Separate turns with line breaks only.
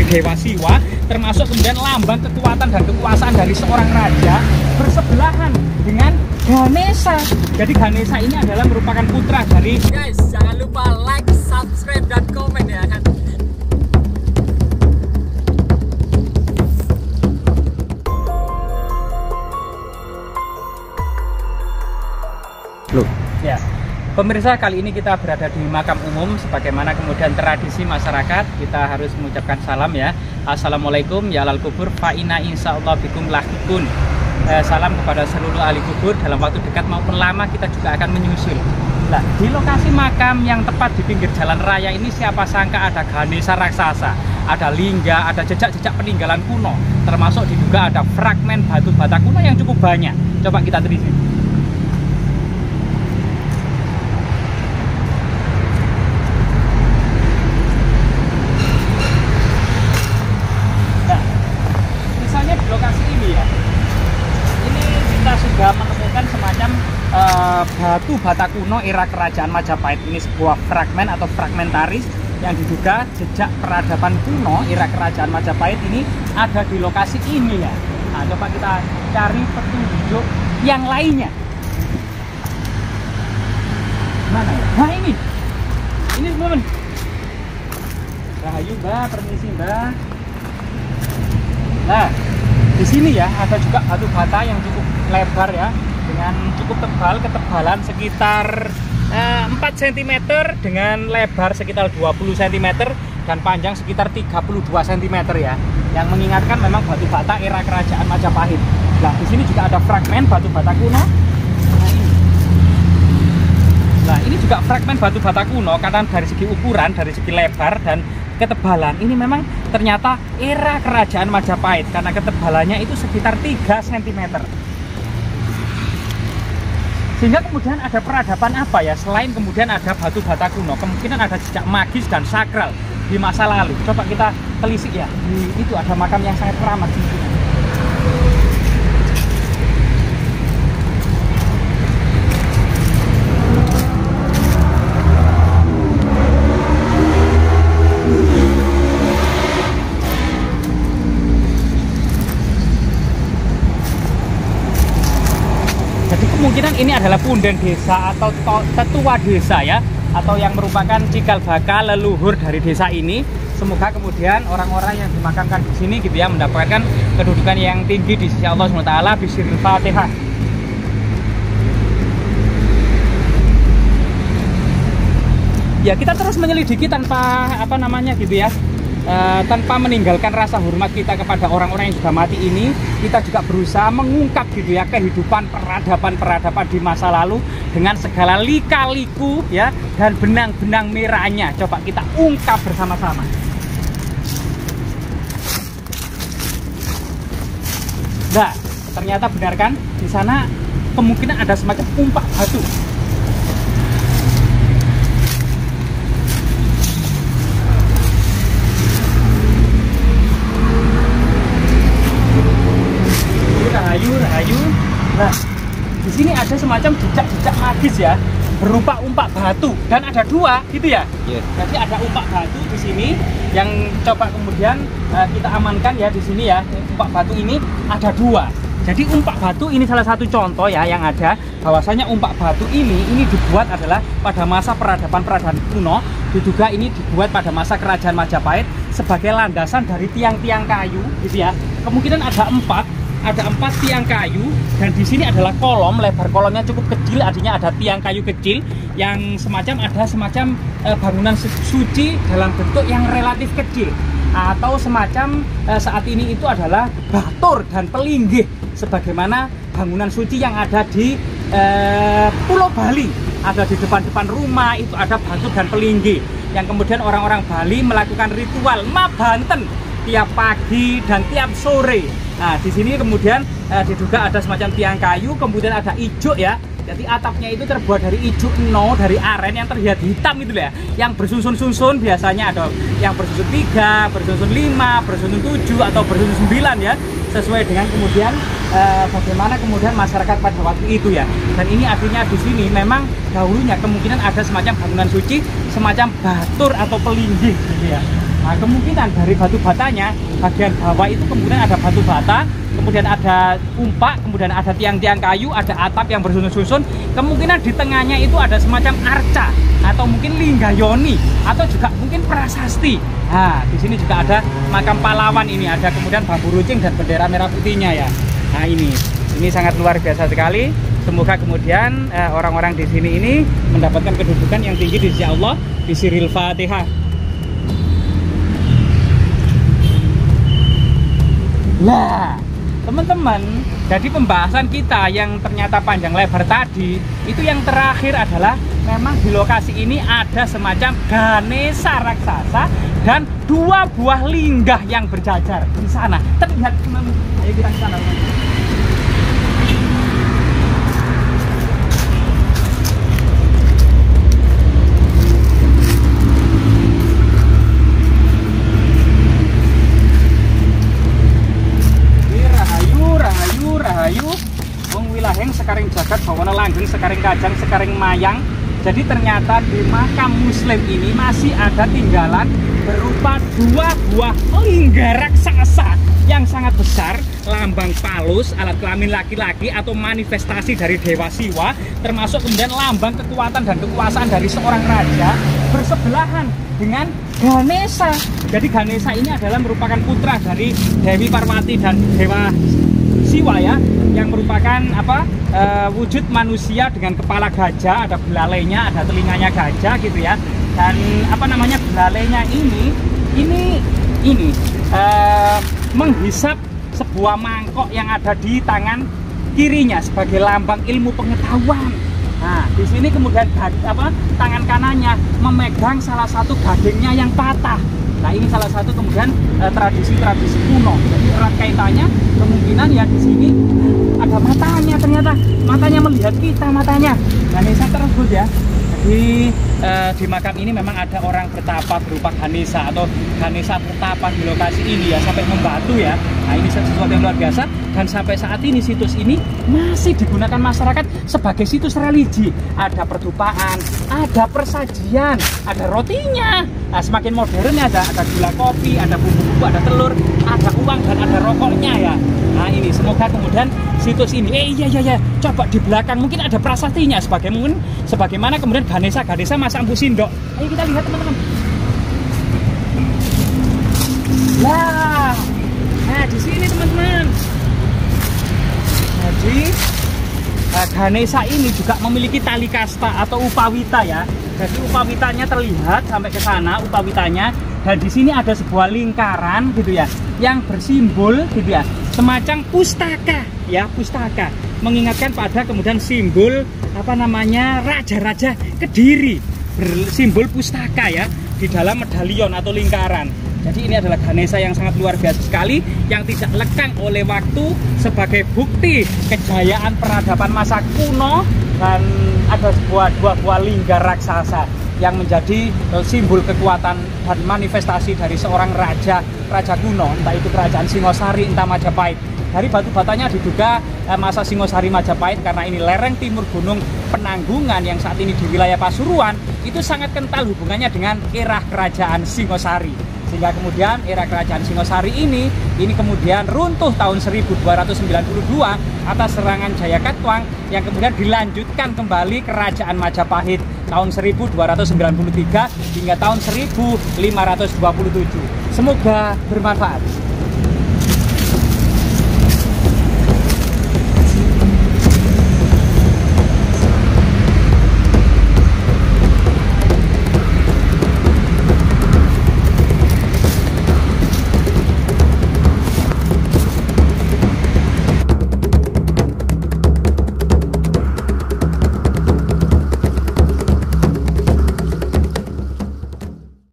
Dewa Siwa, termasuk kemudian lambang kekuatan dan kekuasaan dari seorang raja, bersebelahan dengan Ganesha. Jadi Ganesha ini adalah merupakan putra dari...
Guys, jangan lupa like, subscribe, dan komen ya kan.
Ya, pemirsa, kali ini kita berada di makam umum. Sebagaimana kemudian tradisi masyarakat, kita harus mengucapkan salam ya. Assalamualaikum ya alal kubur, fa inna insyaallah bikum lahikun. Salam kepada seluruh ahli kubur. Dalam waktu dekat maupun lama kita juga akan menyusul. Nah, di lokasi makam yang tepat di pinggir jalan raya ini, siapa sangka ada Ganesha raksasa, ada lingga, ada jejak-jejak peninggalan kuno, termasuk diduga ada fragmen batu bata kuno yang cukup banyak. Coba kita telisik. Lokasi ini ya, ini kita sudah menemukan semacam batu bata kuno era kerajaan Majapahit. Ini sebuah fragmen atau fragmentaris yang diduga jejak peradaban kuno era kerajaan Majapahit ini ada di lokasi ini ya. Nah, coba kita cari petunjuk yang lainnya. Mana ya? Nah, ini teman-teman. Rahayu Mbak, permisi Mbak. Nah, di sini ya ada juga batu bata yang cukup lebar ya, dengan cukup tebal, ketebalan sekitar 4 cm dengan lebar sekitar 20 cm dan panjang sekitar 32 cm ya, yang mengingatkan memang batu bata era kerajaan Majapahit. Nah, di sini juga ada fragmen batu bata kuno. Nah, ini juga fragmen batu bata kuno karena dari segi ukuran, dari segi lebar dan ketebalan ini memang ternyata era kerajaan Majapahit karena ketebalannya itu sekitar 3 cm. Sehingga kemudian ada peradaban apa ya, selain kemudian ada batu bata kuno, kemungkinan ada jejak magis dan sakral di masa lalu. Coba kita telisik ya, itu ada makam yang sangat keramat di sini. Kemungkinan ini adalah punden desa atau tetua desa ya, atau yang merupakan cikal bakal leluhur dari desa ini. Semoga kemudian orang-orang yang dimakamkan di sini gitu ya mendapatkan kedudukan yang tinggi di sisi Allah SWT. Bismillahirrahmanirrahim. Fatihah. Ya, kita terus menyelidiki tanpa apa namanya gitu ya. Tanpa meninggalkan rasa hormat kita kepada orang-orang yang sudah mati ini, kita juga berusaha mengungkap gitu ya kehidupan peradaban di masa lalu dengan segala lika-liku ya dan benang-benang merahnya. Coba kita ungkap bersama-sama. Nah, ternyata benar kan, di sana kemungkinan ada semacam umpak batu. Rahayu. Nah, di sini ada semacam jejak-jejak magis ya, berupa umpak batu dan ada 2 gitu ya. Yeah. Jadi ada umpak batu di sini yang coba kemudian kita amankan ya di sini ya. Umpak batu ini ada 2. Jadi umpak batu ini salah satu contoh ya yang ada bahwasanya umpak batu ini dibuat adalah pada masa peradaban kuno. Diduga ini dibuat pada masa kerajaan Majapahit sebagai landasan dari tiang-tiang kayu gitu ya. Kemungkinan ada 4 tiang kayu dan di sini adalah kolom, lebar kolomnya cukup kecil, artinya ada tiang kayu kecil yang ada semacam bangunan suci dalam bentuk yang relatif kecil, atau semacam saat ini itu adalah batur dan pelinggih sebagaimana bangunan suci yang ada di Pulau Bali. Ada di depan rumah itu ada batur dan pelinggih yang kemudian orang-orang Bali melakukan ritual mabanten tiap pagi dan tiap sore. Nah, di sini kemudian diduga ada semacam tiang kayu, kemudian ada ijuk ya. Jadi atapnya itu terbuat dari ijuk dari aren yang terlihat hitam itu ya. Yang bersusun-susun, biasanya ada yang bersusun 3, bersusun 5, bersusun 7 atau bersusun 9 ya. sesuai dengan kemudian bagaimana kemudian masyarakat pada waktu itu ya. Dan ini artinya di sini memang dahulunya kemungkinan ada semacam bangunan suci, semacam batur atau pelinggih gitu ya. Nah, kemungkinan dari batu batanya bagian bawah itu kemudian ada batu bata, kemudian ada umpak, kemudian ada tiang-tiang kayu, ada atap yang bersusun-susun. Kemungkinan di tengahnya itu ada semacam arca atau mungkin linggayoni atau juga mungkin prasasti. Nah, di sini juga ada makam pahlawan ini, ada kemudian bambu runcing dan bendera merah putihnya ya. Nah, ini sangat luar biasa sekali. Semoga kemudian orang-orang di sini ini mendapatkan kedudukan yang tinggi di sisi Allah. Bisiril Fatihah. Nah, teman-teman, jadi pembahasan kita yang ternyata panjang lebar tadi, itu yang terakhir adalah memang di lokasi ini ada semacam Ganesha raksasa dan 2 buah linggah yang berjajar di sana. Terlihat, teman-teman. Ayo kita ke sana, teman-teman. Rahayu wong wilaheng sekaring jagat bawana langgeng sekaring kajang sekaring mayang. Jadi ternyata di makam muslim ini masih ada tinggalan berupa 2 buah linggah raksasa yang sangat besar, lambang Palus, alat kelamin laki-laki atau manifestasi dari Dewa Siwa, termasuk kemudian lambang kekuatan dan kekuasaan dari seorang raja, bersebelahan dengan Ganesha. Jadi Ganesha ini adalah merupakan putra dari Dewi Parwati dan Dewa Siwa ya, yang merupakan wujud manusia dengan kepala gajah, ada belalainya, ada telinganya gajah gitu ya. Dan belalainya ini menghisap sebuah mangkok yang ada di tangan kirinya sebagai lambang ilmu pengetahuan. Nah, di sini kemudian tangan kanannya memegang salah satu gadingnya yang patah. Nah, ini salah satu kemudian tradisi-tradisi kuno. Jadi erat kaitannya kemungkinan ya di sini ada matanya, ternyata matanya melihat kita, matanya. Ganesha tersebut ya. Jadi di makam ini memang ada orang bertapa berupa Ganesha atau Ganesha bertapa di lokasi ini ya, sampai membatu ya. Nah, ini sesuatu yang luar biasa, dan sampai saat ini situs ini masih digunakan masyarakat sebagai situs religi. Ada pertupaan, ada persajian, ada rotinya. Nah, semakin modern ya, ada gula kopi, ada bumbu-bumbu, ada telur, ada uang dan ada rokoknya ya. Nah, ini semoga kemudian situs ini iya coba di belakang mungkin ada prasastinya sebagaimana kemudian Ganesha Mas Ampu Sindok. Ayo kita lihat, teman-teman. Nah, di sini teman-teman. Jadi Ganesha ini juga memiliki tali kasta atau upawita ya. Jadi upawitanya terlihat sampai ke sana upawitanya, dan di sini ada sebuah lingkaran gitu ya, yang bersimbol gitu ya, semacam pustaka ya, pustaka mengingatkan pada kemudian simbol raja-raja Kediri, bersimbol pustaka ya di dalam medalion atau lingkaran. Jadi ini adalah Ganesha yang sangat luar biasa sekali, yang tidak lekang oleh waktu sebagai bukti kejayaan peradaban masa kuno, dan ada dua buah linggah raksasa yang menjadi simbol kekuatan dan manifestasi dari seorang raja kuno, entah itu kerajaan Singosari, entah Majapahit. Dari batu batanya diduga masa Singosari Majapahit, karena ini lereng timur Gunung Penanggungan yang saat ini di wilayah Pasuruan itu sangat kental hubungannya dengan era kerajaan Singosari. Sehingga kemudian era kerajaan Singosari ini kemudian runtuh tahun 1292 atas serangan Jayakatwang, yang kemudian dilanjutkan kembali kerajaan Majapahit tahun 1293 hingga tahun 1527. Semoga bermanfaat.